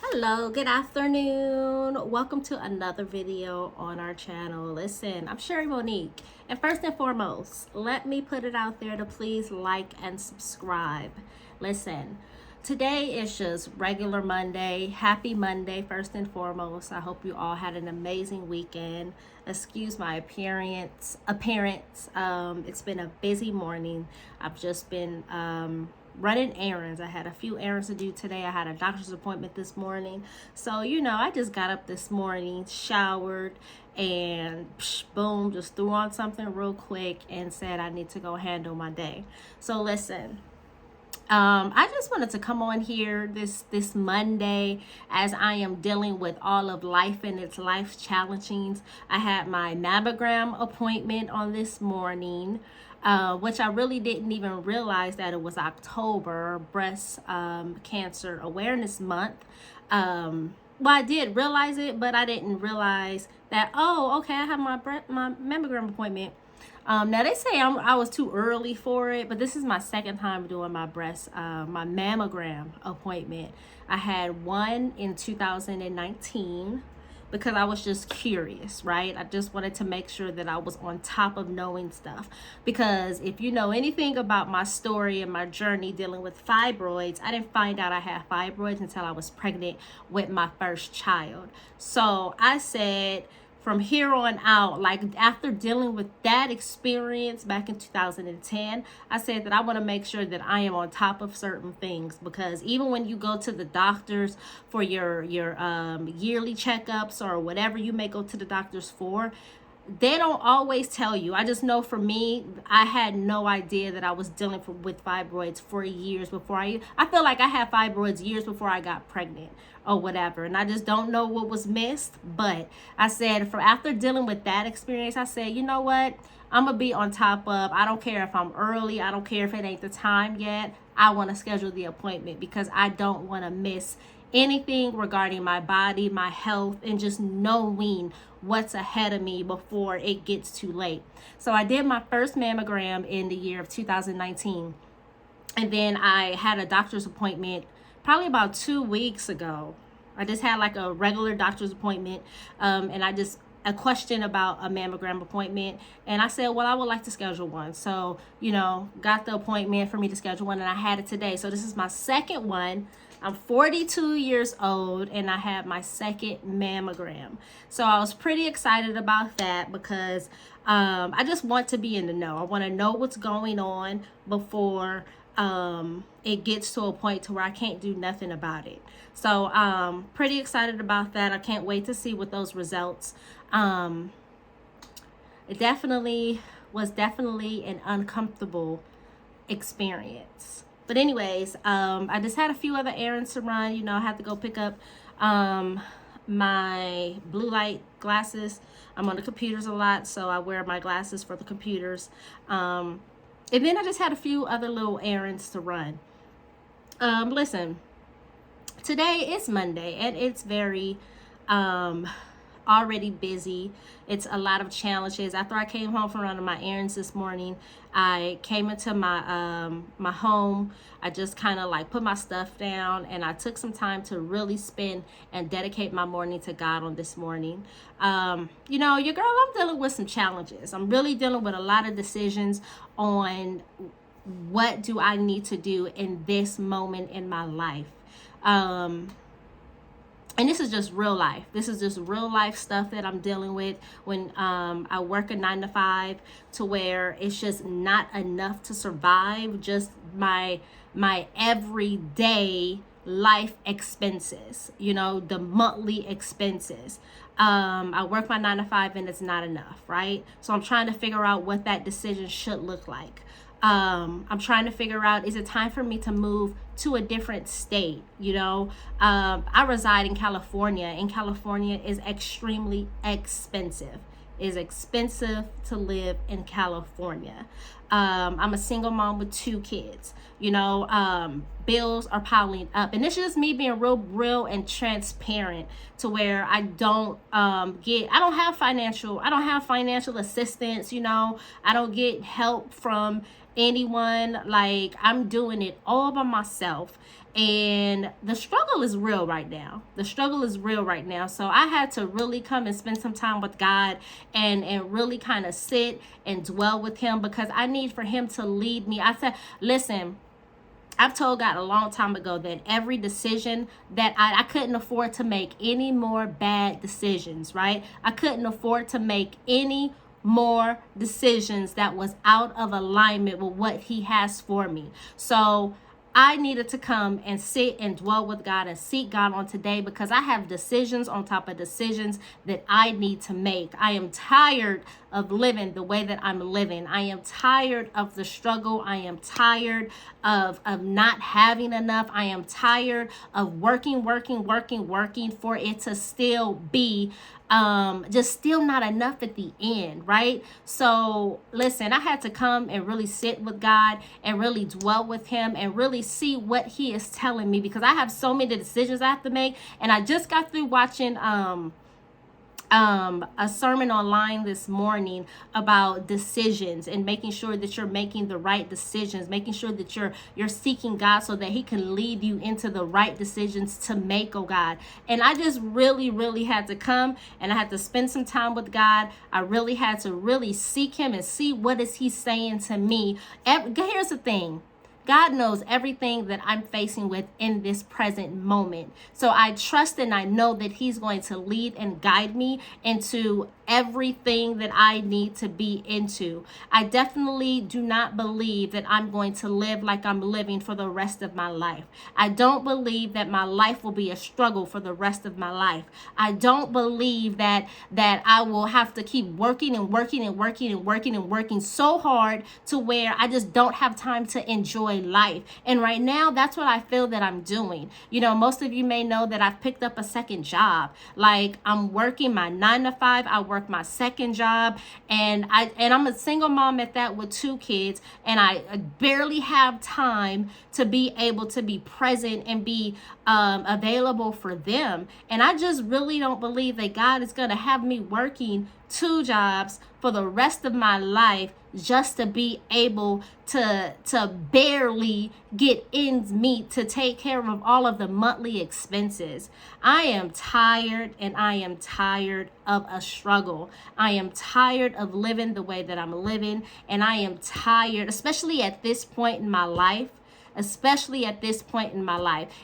Hello, good afternoon. Welcome to another video on our channel. Listen, I'm Sherry Monique, and first and foremost, let me put it out there to please like and subscribe. Listen, today is just regular Monday. Happy Monday, first and foremost. I hope you all had an amazing weekend. Excuse my appearance. It's been a busy morning. I've just been running errands. I had a few errands to do today. I had a doctor's appointment this morning. So, I just got up this morning, showered, and boom, just threw on something real quick and said I need to go handle my day. So listen, I just wanted to come on here this Monday as I am dealing with all of life and its life challengings. I had my mammogram appointment on this morning, which I really didn't even realize that it was October, Breast Cancer Awareness Month. Well, I did realize it, but I didn't realize that, oh, okay, I have my mammogram appointment. Now they say I was too early for it, but this is my second time doing my mammogram appointment. I had one in 2019 because I was just curious, right? I just wanted to make sure that I was on top of knowing stuff. Because if you know anything about my story and my journey dealing with fibroids, I didn't find out I had fibroids until I was pregnant with my first child. So I said, from here on out, like after dealing with that experience back in 2010, I said that I want to make sure that I am on top of certain things, because even when you go to the doctors for your yearly checkups or whatever you may go to the doctors for, they don't always tell you. I just know for me, I had no idea that I was dealing with fibroids for years before I feel like I had fibroids years before I got pregnant or whatever. And I just don't know what was missed. But I said, after dealing with that experience, I said, you know what? I'm going to be on top of, I don't care if I'm early. I don't care if it ain't the time yet. I want to schedule the appointment because I don't want to miss anything regarding my body, my health, and just knowing what's ahead of me before it gets too late. So I did my first mammogram in the year of 2019. And then I had a doctor's appointment probably about 2 weeks ago. I just had like a regular doctor's appointment. And a question about a mammogram appointment. And I said, well, I would like to schedule one. So, got the appointment for me to schedule one, and I had it today. So this is my second one. I'm 42 years old and I had my second mammogram. So I was pretty excited about that because I just want to be in the know. I want to know what's going on before it gets to a point to where I can't do nothing about it. So pretty excited about that. I can't wait to see what those results. It was definitely an uncomfortable experience. But anyways, I just had a few other errands to run. I had to go pick up my blue light glasses. I'm on the computers a lot, so I wear my glasses for the computers. And then I just had a few other little errands to run. Listen, today is Monday, and it's very already busy. It's a lot of challenges. After I came home from running my errands this morning, I came into my my home. I just kind of like put my stuff down, and I took some time to really spend and dedicate my morning to God on this morning. Your girl, I'm dealing with some challenges. I'm really dealing with a lot of decisions on what do I need to do in this moment in my life. And this is just real life. This is just real life stuff that I'm dealing with when I work a 9 to 5, to where it's just not enough to survive, just my everyday life expenses, the monthly expenses. I work my 9 to 5 and it's not enough, right? So I'm trying to figure out what that decision should look like. I'm trying to figure out, is it time for me to move to a different state? I reside in California, and California is extremely expensive. It's expensive to live in California. I'm a single mom with 2 kids. Bills are piling up, and it's just me being real and transparent, to where I don't I don't have financial assistance. I don't get help from anyone. Like, I'm doing it all by myself, and the struggle is real right now. So I had to really come and spend some time with God, and really kind of sit and dwell with him, because I need for him to lead me. I said, listen, I've told God a long time ago that every decision that I couldn't afford to make any more bad decisions, right? I couldn't afford to make any more decisions that was out of alignment with what he has for me. So I needed to come and sit and dwell with God and seek God on today, because I have decisions on top of decisions that I need to make. I am tired of living the way that I'm living. I am tired of the struggle. I am tired of not having enough. I am tired of working for it to still be just still not enough at the end, right? So listen, I had to come and really sit with God and really dwell with him and really see what he is telling me, because I have so many decisions I have to make. And I just got through watching a sermon online this morning about decisions, and making sure that you're making the right decisions, making sure that you're seeking God so that he can lead you into the right decisions to make, oh God. And I just really had to come, and I had to spend some time with God. I really had to really seek him and see what is he saying to me. Here's the thing. God knows everything that I'm facing with in this present moment. So I trust and I know that he's going to lead and guide me into everything that I need to be into. I definitely do not believe that I'm going to live like I'm living for the rest of my life. I don't believe that my life will be a struggle for the rest of my life. I don't believe that I will have to keep working so hard to where I just don't have time to enjoy life. And right now, that's what I feel that I'm doing. Most of you may know that I've picked up a second job. Like, I'm working my 9 to 5. I work my second job, and I'm a single mom at that with 2 kids, and I barely have time to be able to be present and be available for them. And I just really don't believe that God is going to have me working 2 jobs for the rest of my life just to be able to barely get ends meet to take care of all of the monthly expenses. I am tired, and I am tired of a struggle. I am tired of living the way that I'm living, and I am tired, especially at this point in my life.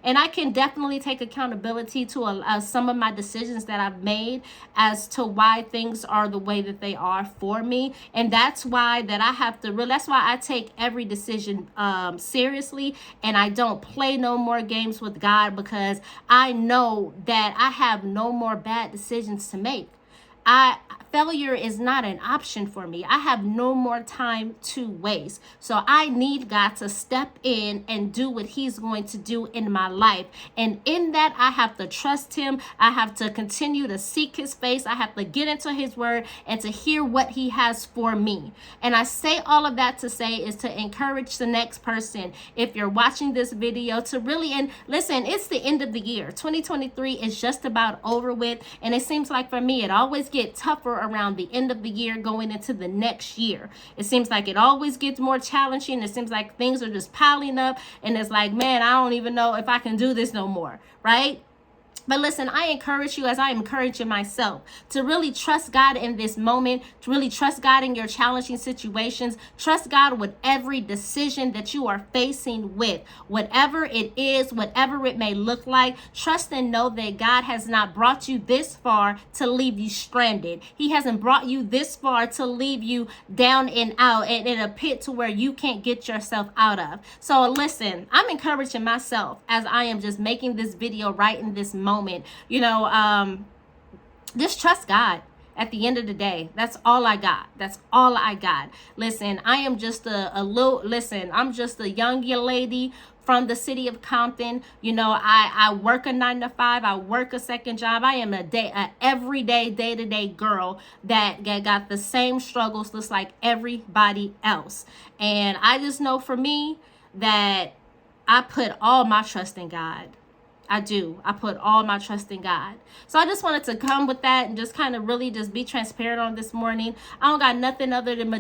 And I can definitely take accountability to some of my decisions that I've made as to why things are the way that they are for me. And that's why that's why I take every decision seriously, and I don't play no more games with God, because I know that I have no more bad decisions to make. Failure is not an option for me. I have no more time to waste. So I need God to step in and do what he's going to do in my life. And in that, I have to trust him. I have to continue to seek his face. I have to get into his word and to hear what he has for me. And I say all of that to say is to encourage the next person, if you're watching this video, to really, and listen, it's the end of the year. 2023 is just about over with. And it seems like for me, it always gets tougher around the end of the year going into the next year. It seems like it always gets more challenging. It seems like things are just piling up, and it's like, man, I don't even know if I can do this no more, right? But listen, I encourage you, as I am encouraging myself, to really trust God in this moment, to really trust God in your challenging situations. Trust God with every decision that you are facing with, whatever it is, whatever it may look like. Trust and know that God has not brought you this far to leave you stranded. He hasn't brought you this far to leave you down and out and in a pit to where you can't get yourself out of. So listen, I'm encouraging myself as I am just making this video right in this moment. Just trust God. At the end of the day, that's all I got. Listen, I am just I'm just a young lady from the city of Compton. You know, I work a 9 to 5. I work a second job. I am a everyday, day-to-day girl that got the same struggles just like everybody else. And I just know for me that I put all my trust in God. I do. I put all my trust in God. So I just wanted to come with that and just kind of really just be transparent on this morning. I don't got nothing other than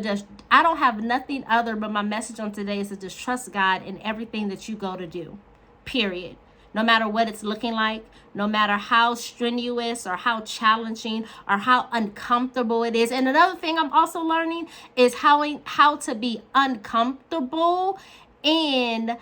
I don't have nothing other but my message on today is to just trust God in everything that you go to do. Period. No matter what it's looking like, no matter how strenuous or how challenging or how uncomfortable it is. And another thing I'm also learning is how to be uncomfortable in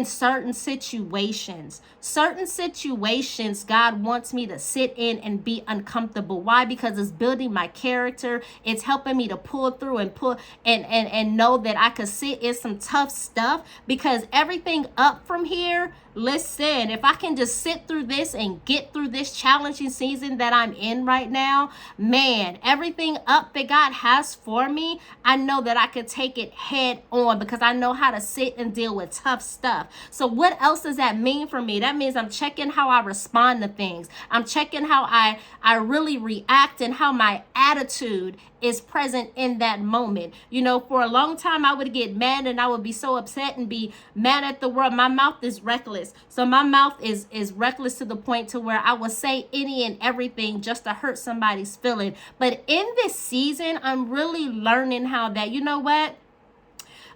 certain situations. Certain situations God wants me to sit in and be uncomfortable. Why? Because it's building my character. It's helping me to pull through and know that I could sit in some tough stuff, because everything up from here, listen, if I can just sit through this and get through this challenging season that I'm in right now, man, everything up that God has for me, I know that I could take it head on, because I know how to sit and deal with tough stuff. So what else does that mean for me? That means I'm checking how I respond to things. I'm checking how I really react and how my attitude is present in that moment. You know, for a long time I would get mad and I would be so upset and be mad at the world. My mouth is reckless. So my mouth is reckless to the point to where I will say any and everything just to hurt somebody's feeling. But in this season, I'm really learning how that, you know what?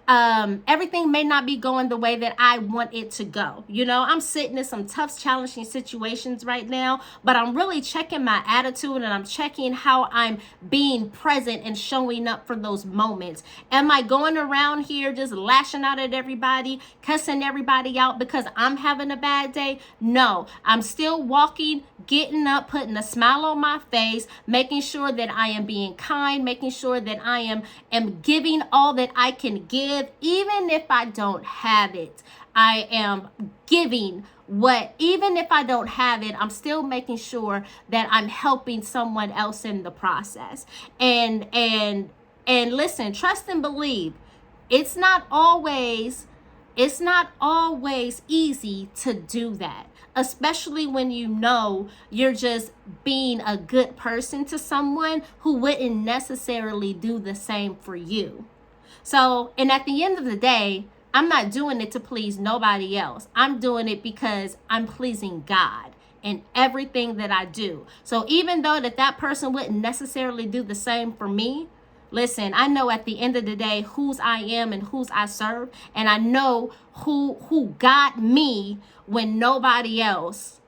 Everything may not be going the way that I want it to go. You know, I'm sitting in some tough, challenging situations right now, but I'm really checking my attitude and I'm checking how I'm being present and showing up for those moments. Am I going around here just lashing out at everybody, cussing everybody out because I'm having a bad day? No, I'm still walking, getting up, putting a smile on my face, making sure that I am being kind, making sure that I am giving all that I can give. Even if I don't have it, I am giving even if I don't have it, I'm still making sure that I'm helping someone else in the process. And listen, trust and believe. It's not always easy to do that, especially when you know you're just being a good person to someone who wouldn't necessarily do the same for you. So, and at the end of the day, I'm not doing it to please nobody else. I'm doing it because I'm pleasing God in everything that I do. So even though that person wouldn't necessarily do the same for me, listen, I know at the end of the day whose I am and whose I serve. And I know who got me when nobody else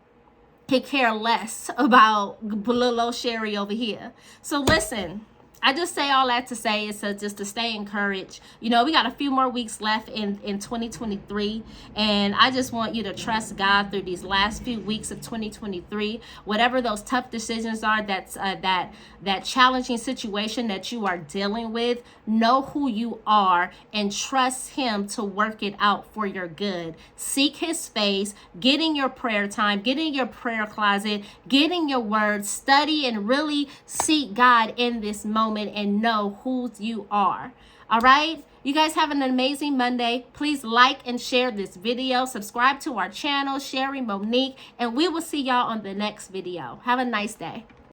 could care less about little old Sherry over here. So listen, I just say all that to say is just to stay encouraged. You know, we got a few more weeks left in 2023, and I just want you to trust God through these last few weeks of 2023. Whatever those tough decisions are, that challenging situation that you are dealing with, know who you are and trust Him to work it out for your good. Seek His face, get in your prayer time, get in your prayer closet, get in your word, study and really seek God in this moment and know who you are. All right, you guys have an amazing Monday. Please like and share this video, subscribe to our channel, Sherry Monique, and we will see y'all on the next video. Have a nice day.